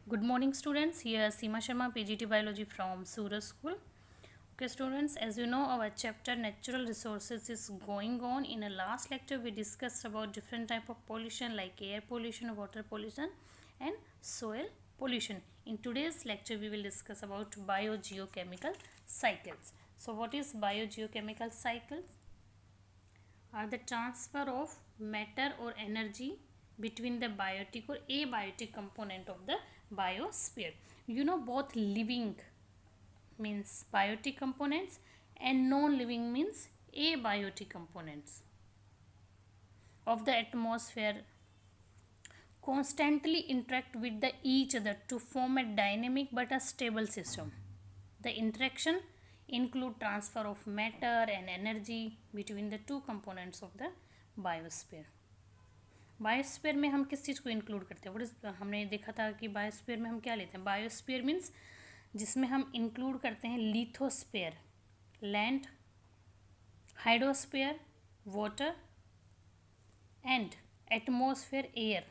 Good morning, students. Here Seema Sharma, PGT Biology from Suraj School. Okay, students, as you know, our chapter Natural Resources is going on. In a last lecture, we discussed about different type of pollution like air pollution, water pollution, and soil pollution. In today's lecture, we will discuss about biogeochemical cycles. So, what is biogeochemical cycles? Are the transfer of matter or energy between the biotic or abiotic component of the biosphere. You know, both living means biotic components and non-living means abiotic components of the atmosphere constantly interact with the each other to form a dynamic but a stable system. The interaction include transfer of matter and energy between the two components of the biosphere. Biosphere में हम किस चीज़ को include करते हैं? हमने देखा था कि बायोस्फीयर में हम क्या लेते हैं. बायोस्फीयर मीन्स जिसमें हम इंक्लूड करते हैं lithosphere, land, hydrosphere, water and atmosphere, air.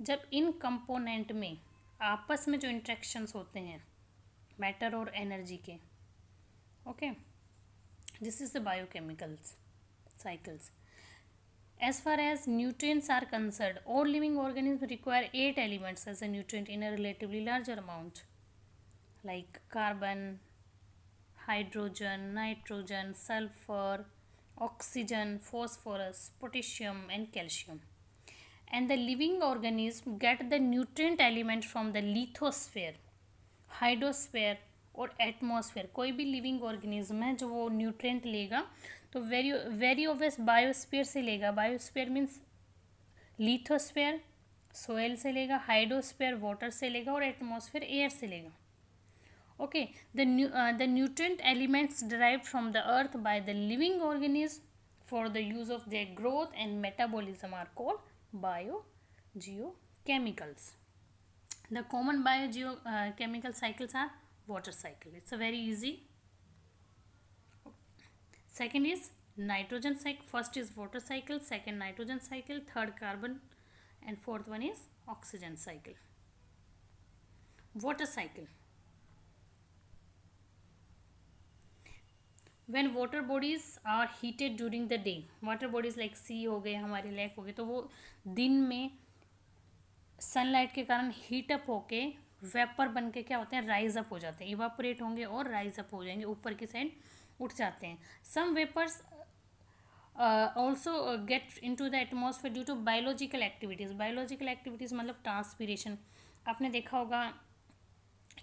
जब इन कंपोनेंट में आपस में जो इंट्रैक्शंस होते हैं मैटर और एनर्जी के, okay, this is the biochemicals cycles. As far as nutrients are concerned, all living organisms require 8 elements as a nutrient in a relatively larger amount, like carbon, hydrogen, nitrogen, sulfur, oxygen, phosphorus, potassium, and calcium. And the living organism get the nutrient element from the lithosphere, hydrosphere और atmosphere. कोई भी living organism है जो वो nutrient लेगा तो very obvious biosphere से लेगा. बायोस्फीयर मीन्स लिथोस्फेयर सोयल से लेगा, हाइड्रोस्फेयर वाटर से लेगा और एटमॉस्फेयर एयर से लेगा. Okay, the nutrient elements derived from the earth by the living organism for the use of their growth and metabolism are called biogeochemicals. The common biogeochemical cycles are water cycle. It's a very easy. Second is nitrogen cycle. First is water cycle, second nitrogen cycle, third carbon, and fourth one is oxygen cycle. Water cycle. When water bodies are heated during the day, water bodies like sea हो गए, हमारे lake हो गए, तो वो दिन में sunlight के कारण हीट अप होके वेपर बन के क्या होते हैं, राइज अप हो जाते हैं, इवापोरेट होंगे और राइज अप हो जाएंगे, ऊपर की साइड उठ जाते हैं. Some vapours also get into the atmosphere due to biological activities. Biological activities मतलब ट्रांसपीरेशन. आपने देखा होगा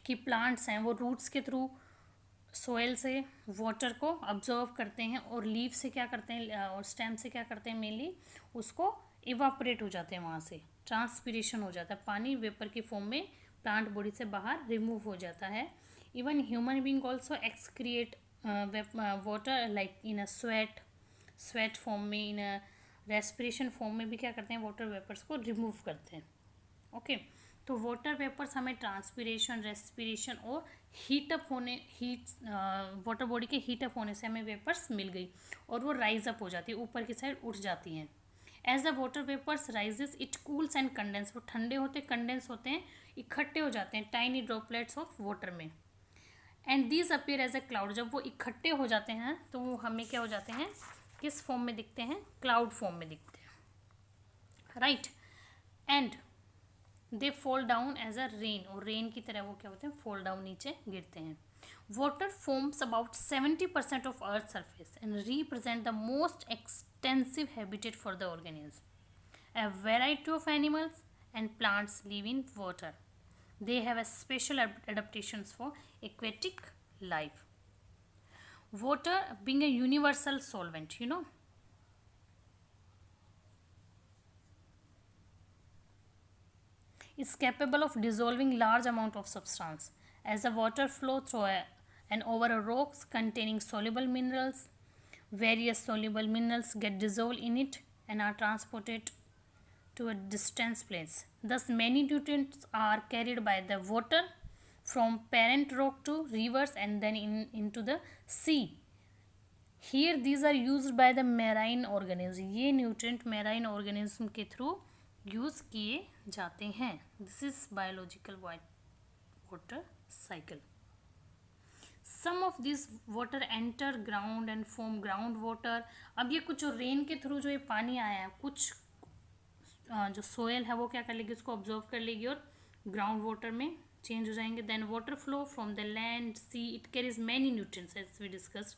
कि प्लांट्स हैं वो रूट्स के थ्रू सोयल से वाटर को अब्जॉर्व करते हैं और लीव से क्या करते हैं और स्टेम से क्या करते हैं, मेनली उसको इवापोरेट हो जाते हैं, वहाँ से ट्रांसपीरेशन हो जाता है, पानी वेपर की फॉर्म में प्लांट बॉडी से बाहर रिमूव हो जाता है. Even human being also excrete water like in a sweat form में, इन अ रेस्पिरेशन फॉर्म में भी क्या करते हैं, वाटर वेपर्स को रिमूव करते हैं. ओके, तो वाटर वेपर्स हमें ट्रांसपीरेशन, रेस्पिरेशन और हीटअप होने, वाटर बॉडी के हीटअप होने से हमें वेपर्स मिल गई और वो राइज अप हो जाती है, ऊपर की साइड उठ जाती हैं. As the water vapours rises it cools and condense. वो ठंडे होते, कंडेंस होते हैं, इकट्ठे हो जाते हैं टाइनी ड्रॉपलेट्स ऑफ वाटर में. And these appear as a cloud. जब वो इकट्ठे हो जाते हैं तो वो हमें क्या हो जाते हैं, किस फॉर्म में दिखते हैं, क्लाउड फॉर्म में दिखते हैं, right. And they fall down as a rain. और रेन की तरह वो क्या होते हैं, फॉल डाउन, नीचे गिरते हैं. Water forms about 70% of earth surface and represent the most extensive habitat for the organism. A variety of animals and plants live in water. They have a special adaptations for aquatic life. Water being a universal solvent, you know, is capable of dissolving large amount of substance. As the water flow through and over a rocks containing soluble minerals, various soluble minerals get dissolved in it and are transported to a distant place. Thus, many nutrients are carried by the water from parent rock to rivers and then into the sea. Here these are used by the marine organisms. ये nutrient marine organism के through use किए जाते हैं। This is biological water cycle. Some of this water enter ground and form ground water. अब ये कुछ rain के through जो ये पानी आया है, कुछ जो सोयल है वो क्या कर लेगी, उसको ऑब्जर्व कर लेगी और ग्राउंड वाटर में चेंज हो जाएंगे। Then water flow from the land sea, it carries many nutrients as we discussed,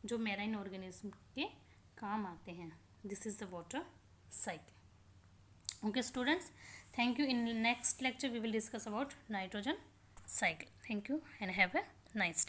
जो मैराइन ऑर्गेनिज्म के काम आते हैं। This is the water cycle. Okay students, thank you. In the next lecture we will discuss about nitrogen cycle. Thank you and have a nice day.